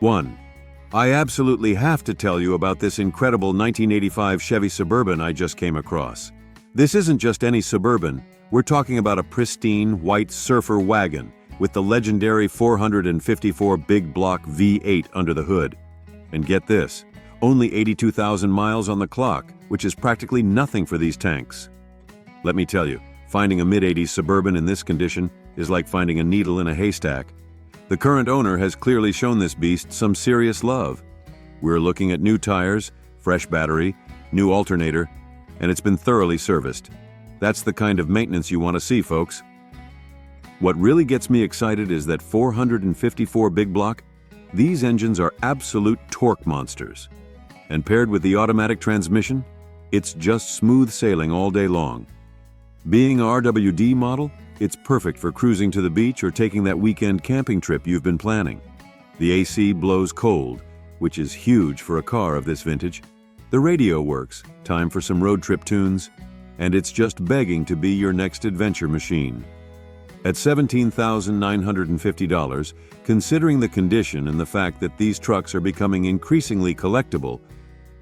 1. I absolutely have to tell you about this incredible 1985 Chevy Suburban I just came across. This isn't just any Suburban, we're talking about a pristine white surfer wagon with the legendary 454 big block V8 under the hood. And get this, only 82,000 miles on the clock, which is practically nothing for these tanks. Let me tell you, finding a mid-80s Suburban in this condition is like finding a needle in a haystack. The current owner has clearly shown this beast some serious love. We're looking at new tires, fresh battery, new alternator, and it's been thoroughly serviced. That's the kind of maintenance you want to see, folks. What really gets me excited is that 454 big block, these engines are absolute torque monsters. And paired with the automatic transmission, it's just smooth sailing all day long. Being a RWD model, it's perfect for cruising to the beach or taking that weekend camping trip you've been planning. The AC blows cold, which is huge for a car of this vintage. The radio works, time for some road trip tunes, and it's just begging to be your next adventure machine. At $17,950, considering the condition and the fact that these trucks are becoming increasingly collectible,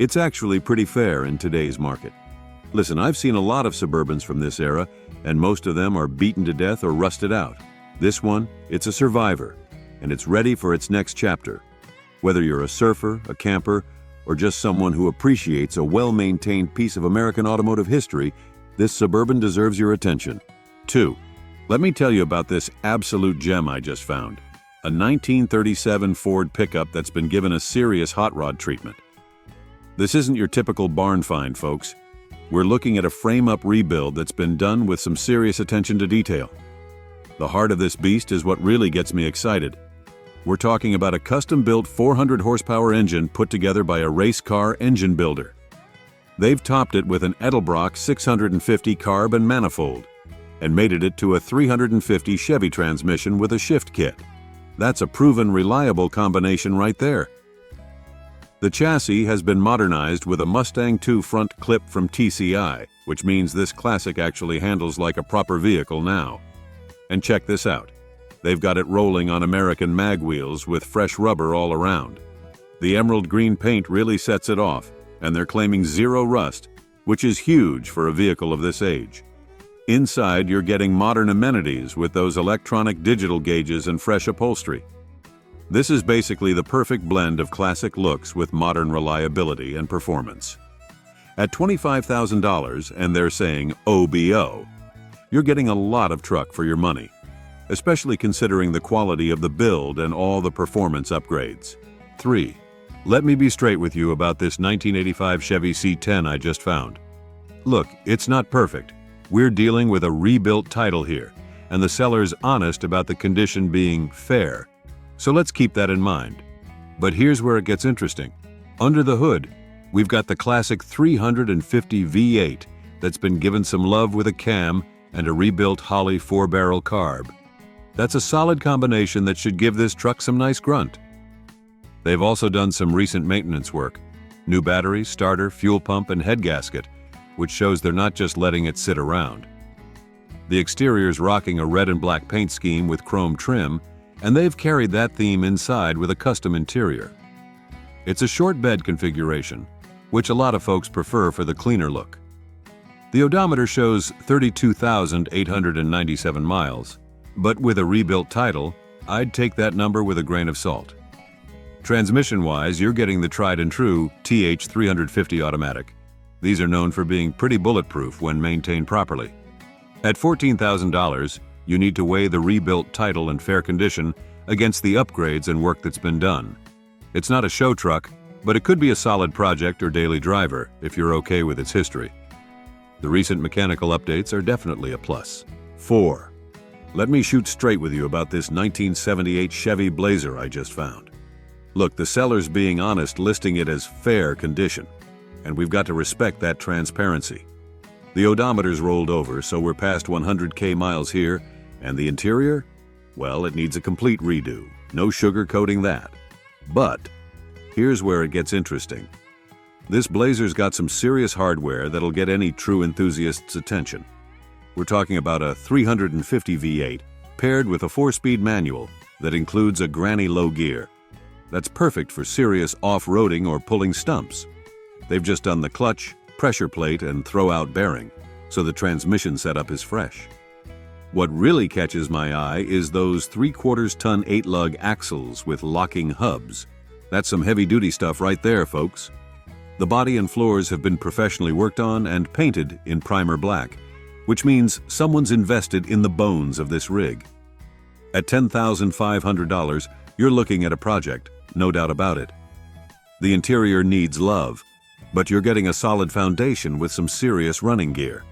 it's actually pretty fair in today's market. Listen, I've seen a lot of Suburbans from this era, and most of them are beaten to death or rusted out. This one, it's a survivor, and it's ready for its next chapter. Whether you're a surfer, a camper, or just someone who appreciates a well-maintained piece of American automotive history, this Suburban deserves your attention. 2. Let me tell you about this absolute gem I just found. A 1937 Ford pickup that's been given a serious hot rod treatment. This isn't your typical barn find, folks. We're looking at a frame-up rebuild that's been done with some serious attention to detail. The heart of this beast is what really gets me excited. We're talking about a custom-built 400-horsepower engine put together by a race car engine builder. They've topped it with an Edelbrock 650 carb and manifold, and mated it to a 350 Chevy transmission with a shift kit. That's a proven reliable combination right there. The chassis has been modernized with a Mustang II front clip from TCI, which means this classic actually handles like a proper vehicle now. And check this out. They've got it rolling on American mag wheels with fresh rubber all around. The emerald green paint really sets it off, and they're claiming zero rust, which is huge for a vehicle of this age. Inside, you're getting modern amenities with those electronic digital gauges and fresh upholstery. This is basically the perfect blend of classic looks with modern reliability and performance. At $25,000, and they're saying OBO, you're getting a lot of truck for your money, especially considering the quality of the build and all the performance upgrades. 3. Let me be straight with you about this 1985 Chevy C10 I just found. Look, it's not perfect. We're dealing with a rebuilt title here, and the seller's honest about the condition being fair. So let's keep that in mind. But here's where it gets interesting. Under the hood, we've got the classic 350 V8 that's been given some love with a cam and a rebuilt Holley 4-barrel carb. That's a solid combination that should give this truck some nice grunt. They've also done some recent maintenance work. New battery, starter, fuel pump, and head gasket, which shows they're not just letting it sit around. The exterior's rocking a red and black paint scheme with chrome trim, and they've carried that theme inside with a custom interior. It's a short bed configuration, which a lot of folks prefer for the cleaner look. The odometer shows 32,897 miles, but with a rebuilt title, I'd take that number with a grain of salt. Transmission-wise, you're getting the tried-and-true TH350 automatic. These are known for being pretty bulletproof when maintained properly. At $14,000, you need to weigh the rebuilt title and fair condition against the upgrades and work that's been done. It's not a show truck, but it could be a solid project or daily driver if you're okay with its history. The recent mechanical updates are definitely a plus. 4. Let me shoot straight with you about this 1978 Chevy Blazer I just found. Look, the seller's being honest, listing it as fair condition, and we've got to respect that transparency. The odometer's rolled over, so we're past 100K miles here, and the interior? Well, it needs a complete redo. No sugarcoating that. But here's where it gets interesting. This Blazer's got some serious hardware that'll get any true enthusiast's attention. We're talking about a 350 V8 paired with a 4-speed manual that includes a granny low gear. that's perfect for serious off-roading or pulling stumps. They've just done the clutch, pressure plate, and throw-out bearing, so the transmission setup is fresh. What really catches my eye is those 3/4-ton 8-lug axles with locking hubs. That's some heavy-duty stuff right there, folks. The body and floors have been professionally worked on and painted in primer black, which means someone's invested in the bones of this rig. At $10,500, you're looking at a project, no doubt about it. The interior needs love, but you're getting a solid foundation with some serious running gear.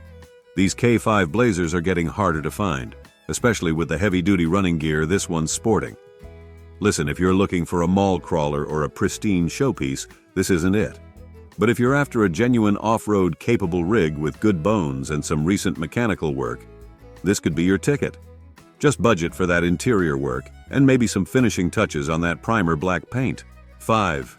These K5 Blazers are getting harder to find, especially with the heavy-duty running gear this one's sporting. Listen, if you're looking for a mall crawler or a pristine showpiece, this isn't it. But if you're after a genuine off-road capable rig with good bones and some recent mechanical work, this could be your ticket. Just budget for that interior work and maybe some finishing touches on that primer black paint. 5.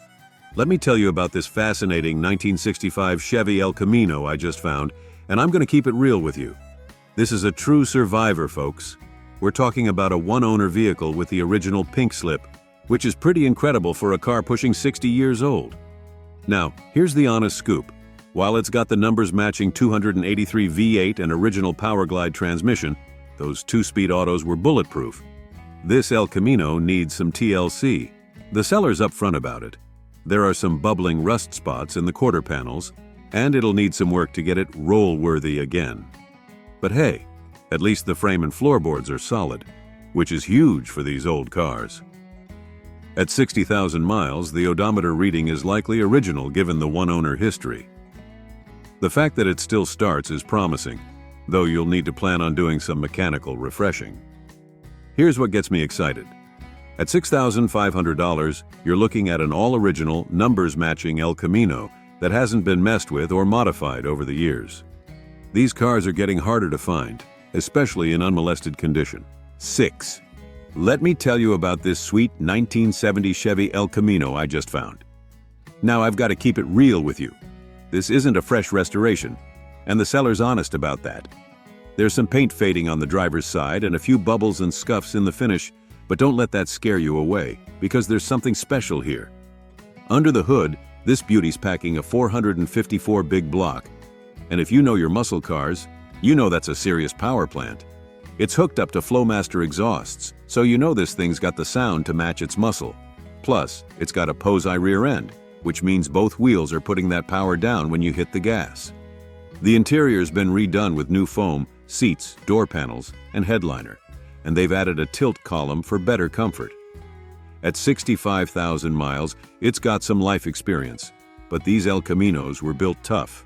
Let me tell you about this fascinating 1965 Chevy El Camino I just found, and I'm going to keep it real with you. This is a true survivor, folks. We're talking about a one-owner vehicle with the original pink slip, which is pretty incredible for a car pushing 60 years old. Now, here's the honest scoop. While it's got the numbers matching 283 V8 and original Powerglide transmission, those 2-speed autos were bulletproof. This El Camino needs some TLC. The seller's upfront about it. There are some bubbling rust spots in the quarter panels, and it'll need some work to get it roll-worthy again. But hey, at least the frame and floorboards are solid, which is huge for these old cars. At 60,000 miles, the odometer reading is likely original given the one-owner history. The fact that it still starts is promising, though you'll need to plan on doing some mechanical refreshing. Here's what gets me excited. At $6,500, you're looking at an all-original, numbers-matching El Camino that hasn't been messed with or modified over the years. These cars are getting harder to find, especially in unmolested condition. 6. Let me tell you about this sweet 1970 Chevy El Camino I just found. Now I've got to keep it real with you. This isn't a fresh restoration, and the seller's honest about that. There's some paint fading on the driver's side and a few bubbles and scuffs in the finish, but don't let that scare you away, because there's something special here. Under the hood, this beauty's packing a 454 big block, and if you know your muscle cars, you know that's a serious power plant. It's hooked up to Flowmaster exhausts, so you know this thing's got the sound to match its muscle. Plus, it's got a Posei rear end, which means both wheels are putting that power down when you hit the gas. The interior's been redone with new foam, seats, door panels, and headliner, and they've added a tilt column for better comfort. At 65,000 miles, it's got some life experience, but these El Caminos were built tough.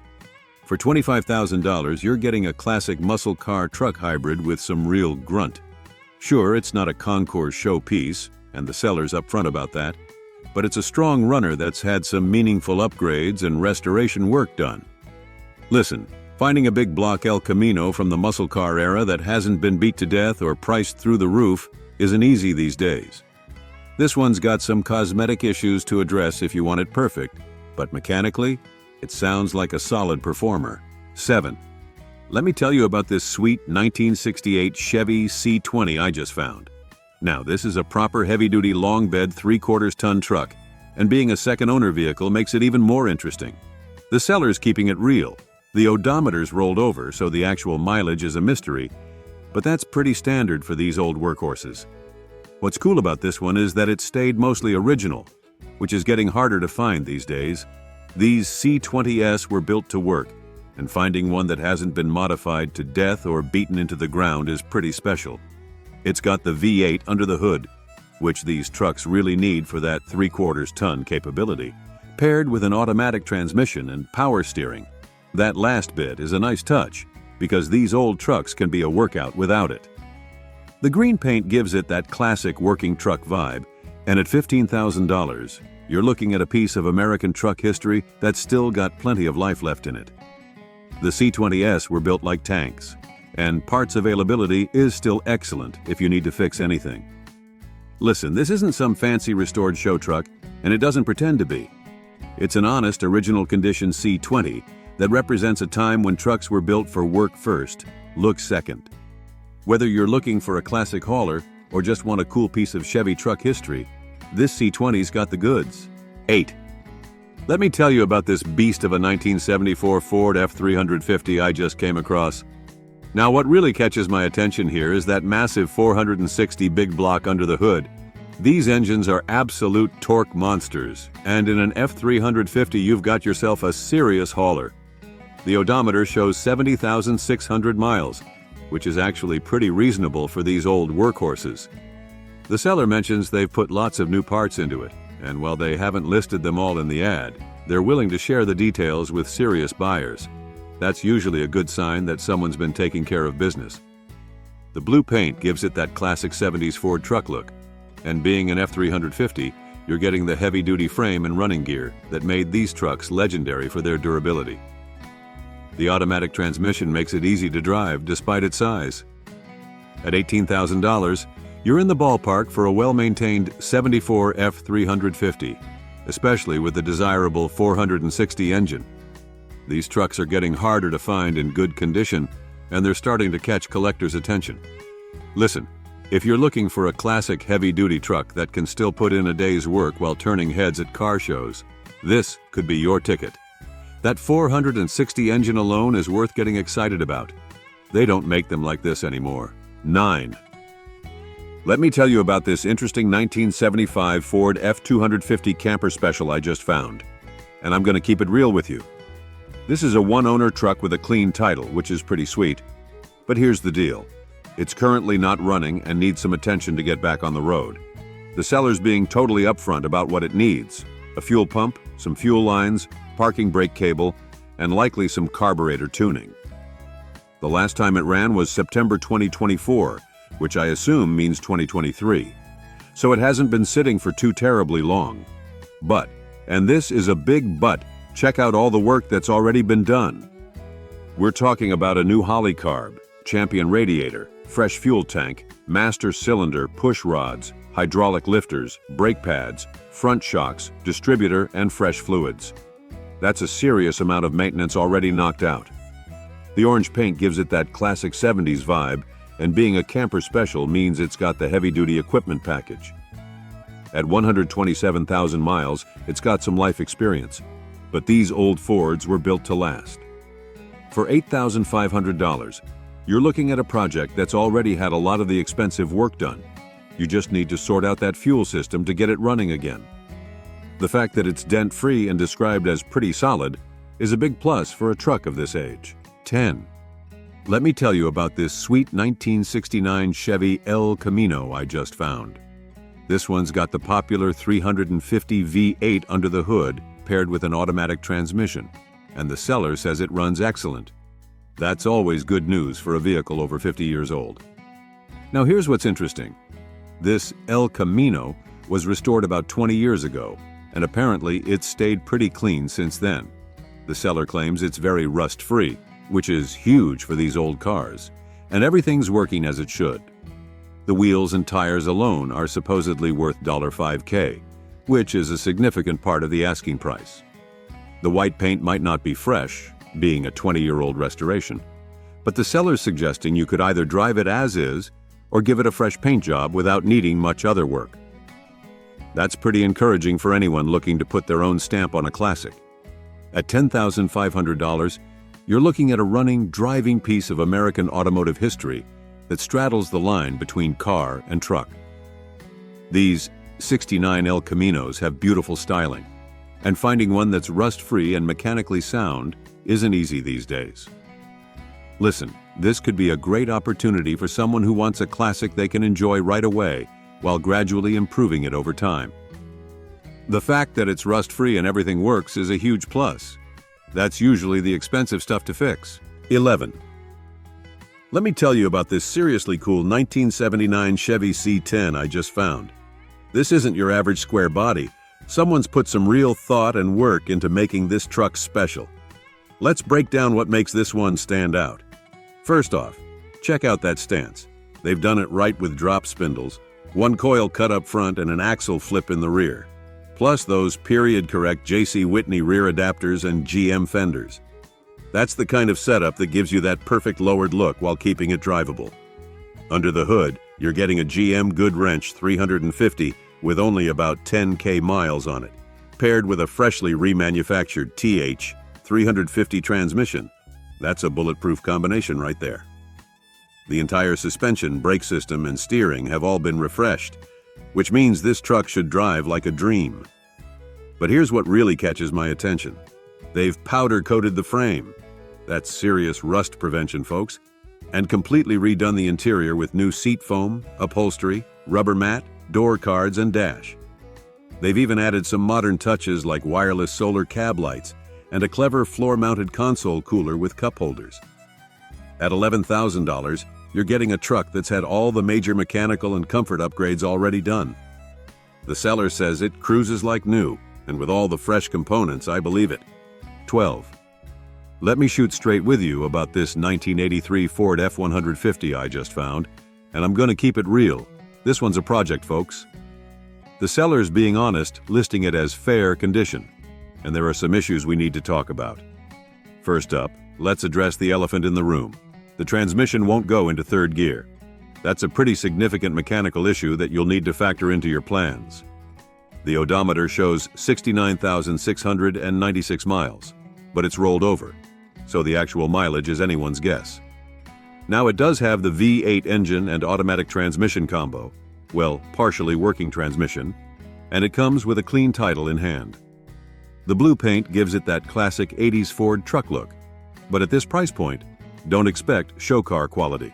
For $25,000, you're getting a classic muscle car truck hybrid with some real grunt. Sure, it's not a concours showpiece, and the seller's upfront about that, but it's a strong runner that's had some meaningful upgrades and restoration work done. Listen, finding a big block El Camino from the muscle car era that hasn't been beat to death or priced through the roof isn't easy these days. This one's got some cosmetic issues to address if you want it perfect, but mechanically, it sounds like a solid performer. 7. Let me tell you about this sweet 1968 Chevy C20 I just found. Now, this is a proper heavy-duty long bed 3/4-ton truck, and being a second-owner vehicle makes it even more interesting. The seller's keeping it real. The odometer's rolled over, so the actual mileage is a mystery, but that's pretty standard for these old workhorses. What's cool about this one is that it stayed mostly original, which is getting harder to find these days. These C20s were built to work, and finding one that hasn't been modified to death or beaten into the ground is pretty special. It's got the V8 under the hood, which these trucks really need for that 3/4-ton capability, paired with an automatic transmission and power steering. That last bit is a nice touch, because these old trucks can be a workout without it. The green paint gives it that classic working truck vibe, and at $15,000, you're looking at a piece of American truck history that's still got plenty of life left in it. The C20s were built like tanks, and parts availability is still excellent if you need to fix anything. Listen, this isn't some fancy restored show truck, and it doesn't pretend to be. It's an honest, original condition C20 that represents a time when trucks were built for work first, look second. Whether you're looking for a classic hauler or just want a cool piece of Chevy truck history, this C20's got the goods. 8. Let me tell you about this beast of a 1974 Ford F350 I just came across. Now, what really catches my attention here is that massive 460 big block under the hood. These engines are absolute torque monsters, and in an F350 you've got yourself a serious hauler. The odometer shows 70,600 miles, which is actually pretty reasonable for these old workhorses. The seller mentions they've put lots of new parts into it, and while they haven't listed them all in the ad, they're willing to share the details with serious buyers. That's usually a good sign that someone's been taking care of business. The blue paint gives it that classic 70s Ford truck look, and being an F350, you're getting the heavy-duty frame and running gear that made these trucks legendary for their durability. The automatic transmission makes it easy to drive despite its size. At $18,000, you're in the ballpark for a well-maintained 74 F350, especially with the desirable 460 engine. These trucks are getting harder to find in good condition, and they're starting to catch collectors' attention. Listen, if you're looking for a classic heavy-duty truck that can still put in a day's work while turning heads at car shows, this could be your ticket. That 460 engine alone is worth getting excited about. They don't make them like this anymore. 9. Let me tell you about this interesting 1975 Ford F250 camper special I just found. And I'm going to keep it real with you. This is a one-owner truck with a clean title, which is pretty sweet. But here's the deal. It's currently not running and needs some attention to get back on the road. The seller's being totally upfront about what it needs: a fuel pump, some fuel lines, parking brake cable, and likely some carburetor tuning. The last time it ran was September 2024, which I assume means 2023. So it hasn't been sitting for too terribly long. But, and this is a big but, check out all the work that's already been done. We're talking about a new Holley carb, Champion radiator, fresh fuel tank, master cylinder, push rods, hydraulic lifters, brake pads, front shocks, distributor, and fresh fluids. That's a serious amount of maintenance already knocked out. The orange paint gives it that classic 70s vibe, and being a camper special means it's got the heavy-duty equipment package. At 127,000 miles, it's got some life experience, but these old Fords were built to last. For $8,500, you're looking at a project that's already had a lot of the expensive work done. You just need to sort out that fuel system to get it running again. The fact that it's dent-free and described as pretty solid is a big plus for a truck of this age. 10. Let me tell you about this sweet 1969 Chevy El Camino I just found. This one's got the popular 350 V8 under the hood paired with an automatic transmission, and the seller says it runs excellent. That's always good news for a vehicle over 50 years old. Now here's what's interesting. This El Camino was restored about 20 years ago, and apparently it's stayed pretty clean since then. The seller claims it's very rust-free, which is huge for these old cars, and everything's working as it should. The wheels and tires alone are supposedly worth $5K, which is a significant part of the asking price. The white paint might not be fresh, being a 20-year-old restoration, but the seller's suggesting you could either drive it as is or give it a fresh paint job without needing much other work. That's pretty encouraging for anyone looking to put their own stamp on a classic. At $10,500, you're looking at a running, driving piece of American automotive history that straddles the line between car and truck. These 69 El Caminos have beautiful styling, and finding one that's rust-free and mechanically sound isn't easy these days. Listen, this could be a great opportunity for someone who wants a classic they can enjoy right away while gradually improving it over time. The fact that it's rust-free and everything works is a huge plus. That's usually the expensive stuff to fix. 11. Let me tell you about this seriously cool 1979 Chevy C10 I just found. This isn't your average square body. Someone's put some real thought and work into making this truck special. Let's break down what makes this one stand out. First off, check out that stance. They've done it right with drop spindles, one coil cut up front and an axle flip in the rear. Plus those period-correct J.C. Whitney rear adapters and GM fenders. That's the kind of setup that gives you that perfect lowered look while keeping it drivable. Under the hood, you're getting a GM Goodwrench 350 with only about 10K miles on it, paired with a freshly remanufactured TH 350 transmission. That's a bulletproof combination right there. The entire suspension, brake system, and steering have all been refreshed, which means this truck should drive like a dream. But here's what really catches my attention. They've powder-coated the frame. That's serious rust prevention, folks. And completely redone the interior with new seat foam, upholstery, rubber mat, door cards, and dash. They've even added some modern touches like wireless solar cab lights and a clever floor-mounted console cooler with cup holders. At $11,000, you're getting a truck that's had all the major mechanical and comfort upgrades already done. The seller says it cruises like new, and with all the fresh components, I believe it. 12. Let me shoot straight with you about this 1983 Ford F-150 I just found, and I'm gonna keep it real. This one's a project, folks. The seller's being honest, listing it as fair condition, and there are some issues we need to talk about. First up, let's address the elephant in the room. The transmission won't go into third gear. That's a pretty significant mechanical issue that you'll need to factor into your plans. The odometer shows 69,696 miles, but it's rolled over, so the actual mileage is anyone's guess. Now it does have the V8 engine and automatic transmission combo, well, partially working transmission, and it comes with a clean title in hand. The blue paint gives it that classic 80s Ford truck look, but at this price point, don't expect show car quality.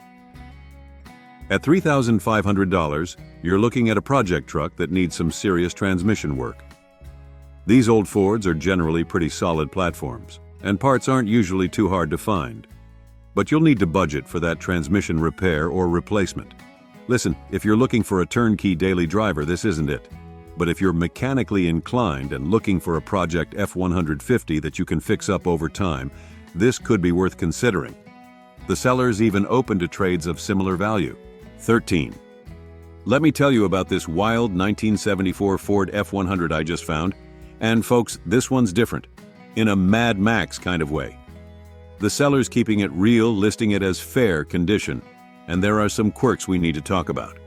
At $3,500, you're looking at a project truck that needs some serious transmission work. These old Fords are generally pretty solid platforms, and parts aren't usually too hard to find. But you'll need to budget for that transmission repair or replacement. Listen, if you're looking for a turnkey daily driver, this isn't it. But if you're mechanically inclined and looking for a project F-150 that you can fix up over time, this could be worth considering. The seller's even open to trades of similar value. 13. Let me tell you about this wild 1974 Ford F-100 I just found. And folks, this one's different, in a Mad Max kind of way. The seller's keeping it real, listing it as fair condition, and there are some quirks we need to talk about.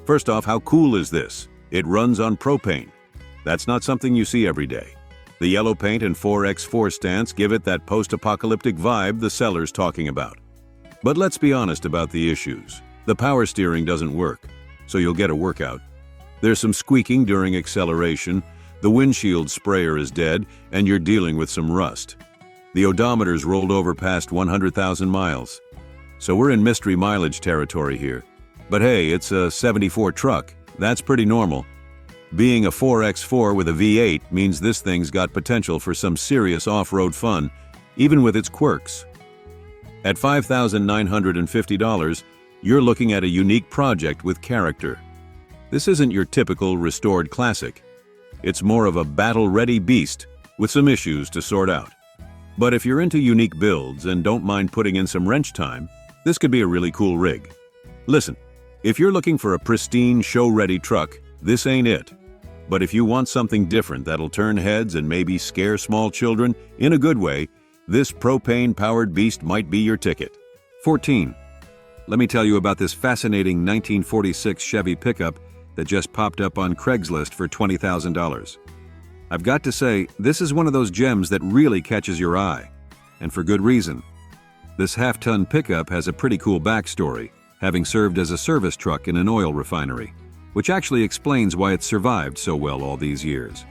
First off, how cool is this? It runs on propane. That's not something you see every day. The yellow paint and 4x4 stance give it that post-apocalyptic vibe the seller's talking about. But let's be honest about the issues. The power steering doesn't work, so you'll get a workout. There's some squeaking during acceleration, the windshield sprayer is dead, and you're dealing with some rust. The odometer's rolled over past 100,000 miles. So we're in mystery mileage territory here. But hey, it's a 74 truck. That's pretty normal. Being a 4x4 with a V8 means this thing's got potential for some serious off-road fun, even with its quirks. At $5,950, you're looking at a unique project with character. This isn't your typical restored classic. It's more of a battle-ready beast with some issues to sort out. But if you're into unique builds and don't mind putting in some wrench time, this could be a really cool rig. Listen, if you're looking for a pristine, show-ready truck, this ain't it. But if you want something different that'll turn heads and maybe scare small children in a good way, this propane-powered beast might be your ticket. 14. Let me tell you about this fascinating 1946 Chevy pickup that just popped up on Craigslist for $20,000. I've got to say, this is one of those gems that really catches your eye, and for good reason. This half-ton pickup has a pretty cool backstory, having served as a service truck in an oil refinery, which actually explains why it's survived so well all these years.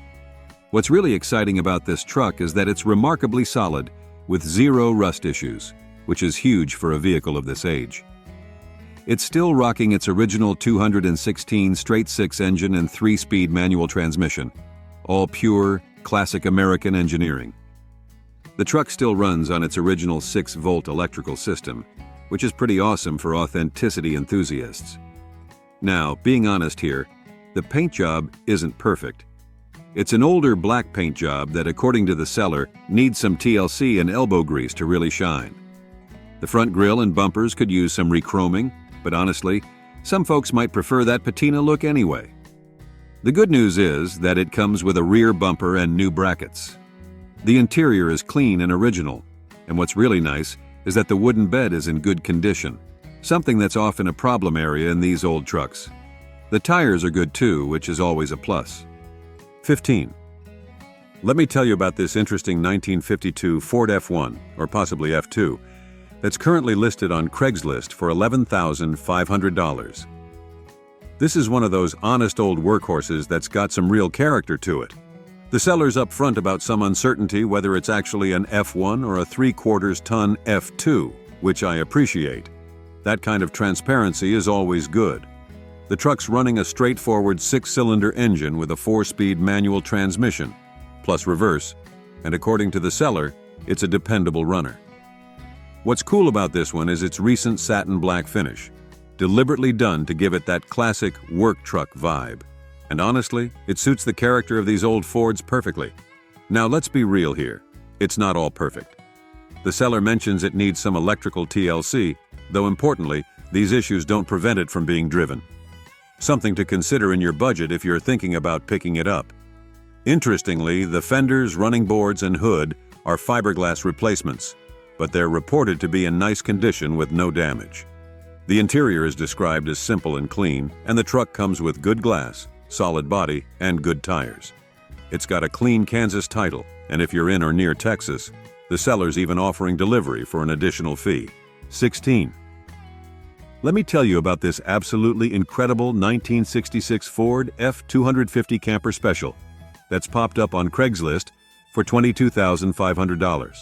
What's really exciting about this truck is that it's remarkably solid, with zero rust issues, which is huge for a vehicle of this age. It's still rocking its original 216 straight-six engine and 3-speed manual transmission, all pure, classic American engineering. The truck still runs on its original 6-volt electrical system, which is pretty awesome for authenticity enthusiasts. Now, being honest here, the paint job isn't perfect. It's an older black paint job that, according to the seller, needs some TLC and elbow grease to really shine. The front grille and bumpers could use some rechroming, but honestly, some folks might prefer that patina look anyway. The good news is that it comes with a rear bumper and new brackets. The interior is clean and original, and what's really nice is that the wooden bed is in good condition, something that's often a problem area in these old trucks. The tires are good too, which is always a plus. 15. Let me tell you about this interesting 1952 Ford F1, or possibly F2, that's currently listed on Craigslist for $11,500. This is one of those honest old workhorses that's got some real character to it. The seller's upfront about some uncertainty whether it's actually an F1 or a 3/4 ton F2, which I appreciate. That kind of transparency is always good. The truck's running a straightforward 6-cylinder engine with a 4-speed manual transmission, plus reverse, and according to the seller, it's a dependable runner. What's cool about this one is its recent satin black finish, deliberately done to give it that classic work truck vibe. And honestly, it suits the character of these old Fords perfectly. Now let's be real here, it's not all perfect. The seller mentions it needs some electrical TLC, though importantly, these issues don't prevent it from being driven. Something to consider in your budget if you're thinking about picking it up. Interestingly, the fenders, running boards, and hood are fiberglass replacements, but they're reported to be in nice condition with no damage. The interior is described as simple and clean, and the truck comes with good glass, solid body, and good tires. It's got a clean Kansas title, and if you're in or near Texas, the seller's even offering delivery for an additional fee. 16. Let me tell you about this absolutely incredible 1966 Ford F250 Camper Special that's popped up on Craigslist for $22,500.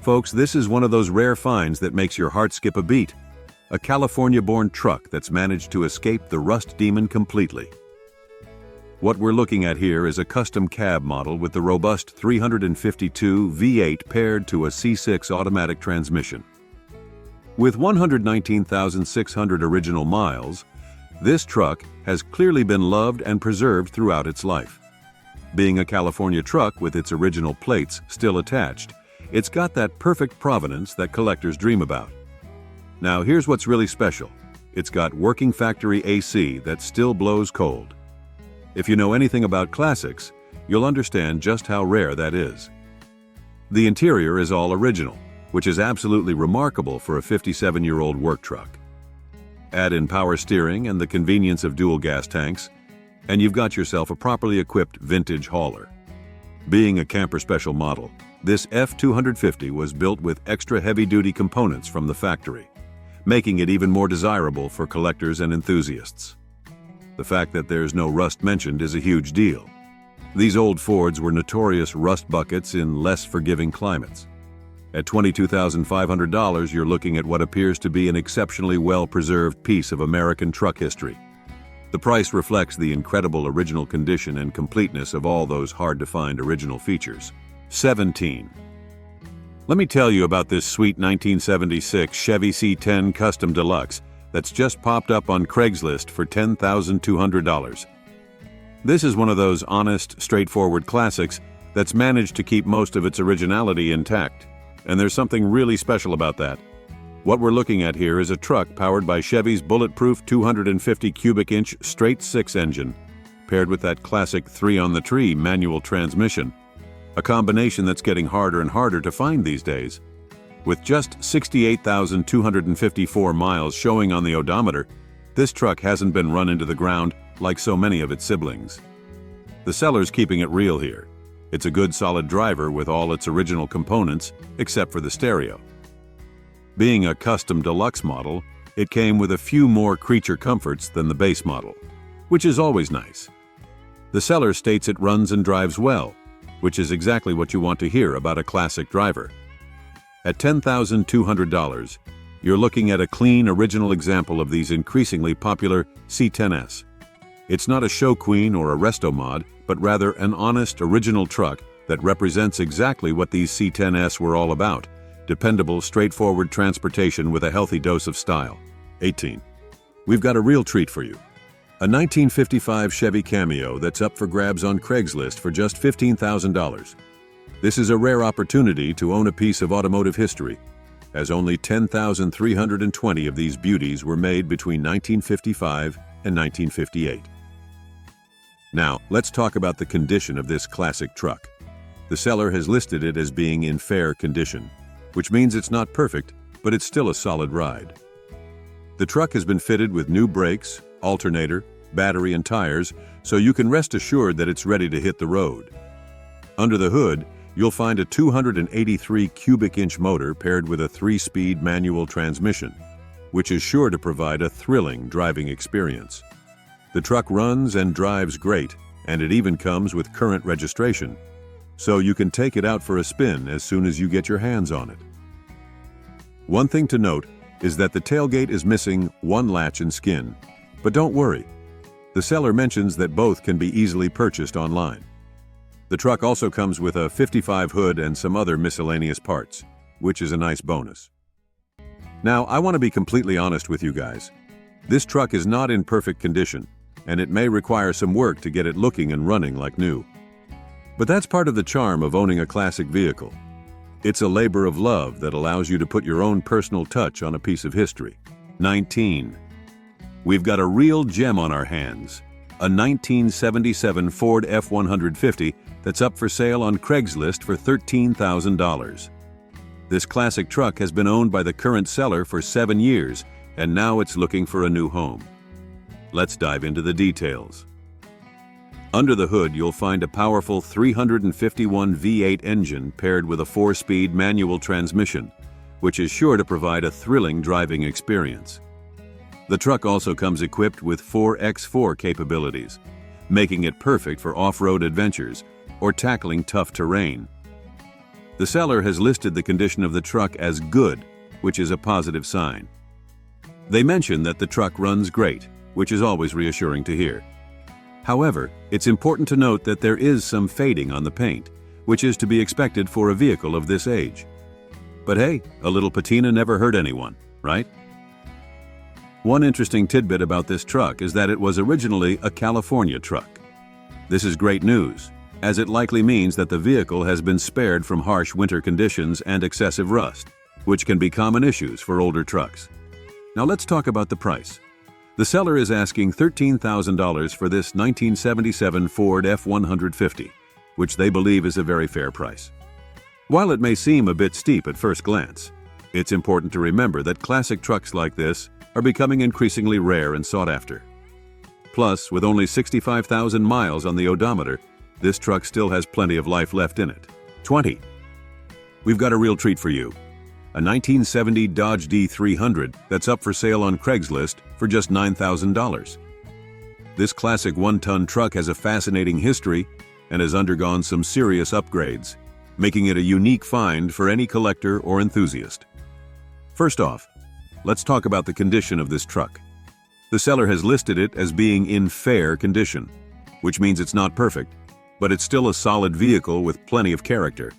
Folks, this is one of those rare finds that makes your heart skip a beat. A California-born truck that's managed to escape the rust demon completely. What we're looking at here is a custom cab model with the robust 352 V8 paired to a C6 automatic transmission. With 119,600 original miles, this truck has clearly been loved and preserved throughout its life. Being a California truck with its original plates still attached, it's got that perfect provenance that collectors dream about. Now here's what's really special. It's got working factory AC that still blows cold. If you know anything about classics, you'll understand just how rare that is. The interior is all original, which is absolutely remarkable for a 57-year-old work truck. Add in power steering and the convenience of dual gas tanks, and you've got yourself a properly equipped vintage hauler. Being a camper special model, this F250 was built with extra heavy-duty components from the factory, making it even more desirable for collectors and enthusiasts. The fact that there's no rust mentioned is a huge deal. These old Fords were notorious rust buckets in less forgiving climates. At $22,500, you're looking at what appears to be an exceptionally well-preserved piece of American truck history. The price reflects the incredible original condition and completeness of all those hard-to-find original features. 17. Let me tell you about this sweet 1976 Chevy C10 Custom Deluxe that's just popped up on Craigslist for $10,200. This is one of those honest, straightforward classics that's managed to keep most of its originality intact, and there's something really special about that. What we're looking at here is a truck powered by Chevy's bulletproof 250 cubic inch straight 6 engine, paired with that classic 3-on-the-tree manual transmission, a combination that's getting harder and harder to find these days. With just 68,254 miles showing on the odometer, this truck hasn't been run into the ground like so many of its siblings. The seller's keeping it real here. It's a good solid driver with all its original components except for the stereo. Being a custom deluxe model, it came with a few more creature comforts than the base model, which is always nice. The seller states it runs and drives well, which is exactly what you want to hear about a classic driver. At $10,200, you're looking at a clean, original example of these increasingly popular C10s. It's not a show queen or a resto mod, but rather an honest, original truck that represents exactly what these C10s were all about: dependable, straightforward transportation with a healthy dose of style. 18. We've got a real treat for you. A 1955 Chevy Cameo that's up for grabs on Craigslist for just $15,000. This is a rare opportunity to own a piece of automotive history, as only 10,320 of these beauties were made between 1955 and 1958. Now, let's talk about the condition of this classic truck. The seller has listed it as being in fair condition, which means it's not perfect, but it's still a solid ride. The truck has been fitted with new brakes, alternator, battery, and tires, so you can rest assured that it's ready to hit the road. Under the hood, you'll find a 283 cubic inch motor paired with a 3-speed manual transmission, which is sure to provide a thrilling driving experience. The truck runs and drives great, and it even comes with current registration, so you can take it out for a spin as soon as you get your hands on it. One thing to note is that the tailgate is missing one latch and skin, but don't worry. The seller mentions that both can be easily purchased online. The truck also comes with a 55 hood and some other miscellaneous parts, which is a nice bonus. Now, I want to be completely honest with you guys. This truck is not in perfect condition, and it may require some work to get it looking and running like new. But that's part of the charm of owning a classic vehicle. It's a labor of love that allows you to put your own personal touch on a piece of history. 19. We've got a real gem on our hands. A 1977 Ford F-150 that's up for sale on Craigslist for $13,000. This classic truck has been owned by the current seller for 7 years, and now it's looking for a new home. Let's dive into the details. Under the hood, you'll find a powerful 351 V8 engine paired with a 4-speed manual transmission, which is sure to provide a thrilling driving experience. The truck also comes equipped with 4x4 capabilities, making it perfect for off-road adventures or tackling tough terrain. The seller has listed the condition of the truck as good, which is a positive sign. They mention that the truck runs great, which is always reassuring to hear. However, it's important to note that there is some fading on the paint, which is to be expected for a vehicle of this age. But hey, a little patina never hurt anyone, right? One interesting tidbit about this truck is that it was originally a California truck. This is great news, as it likely means that the vehicle has been spared from harsh winter conditions and excessive rust, which can be common issues for older trucks. Now let's talk about the price. The seller is asking $13,000 for this 1977 Ford F-150, which they believe is a very fair price. While it may seem a bit steep at first glance, it's important to remember that classic trucks like this are becoming increasingly rare and sought after. Plus, with only 65,000 miles on the odometer, this truck still has plenty of life left in it. 20. We've got a real treat for you. A 1970 Dodge D300 that's up for sale on Craigslist for just $9,000. This classic one-ton truck has a fascinating history and has undergone some serious upgrades, making it a unique find for any collector or enthusiast. First off, let's talk about the condition of this truck. The seller has listed it as being in fair condition, which means it's not perfect, but it's still a solid vehicle with plenty of character.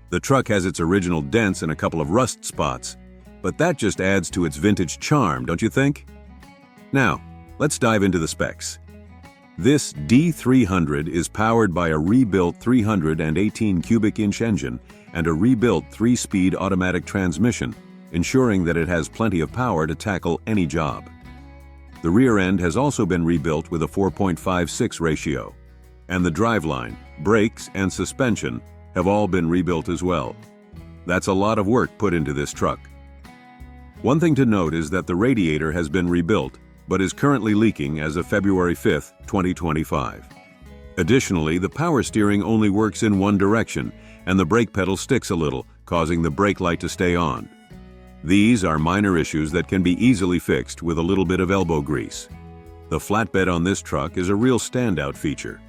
The truck has its original dents and a couple of rust spots, but that just adds to its vintage charm, don't you think? Now, let's dive into the specs. This D300 is powered by a rebuilt 318 cubic inch engine and a rebuilt 3-speed automatic transmission, ensuring that it has plenty of power to tackle any job. The rear end has also been rebuilt with a 4.56 ratio, and the driveline, brakes, and suspension have all been rebuilt as well. That's a lot of work put into this truck. One thing to note is that the radiator has been rebuilt, but is currently leaking as of February 5, 2025. Additionally, the power steering only works in one direction, and the brake pedal sticks a little, causing the brake light to stay on. These are minor issues that can be easily fixed with a little bit of elbow grease. The flatbed on this truck is a real standout feature.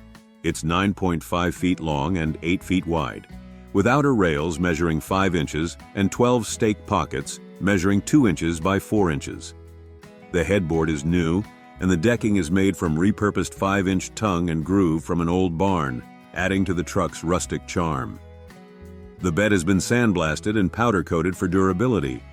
It's 9.5 feet long and 8 feet wide, with outer rails measuring 5 inches and 12 stake pockets measuring 2 inches by 4 inches. The headboard is new, and the decking is made from repurposed 5-inch tongue and groove from an old barn, adding to the truck's rustic charm. The bed has been sandblasted and powder-coated for durability,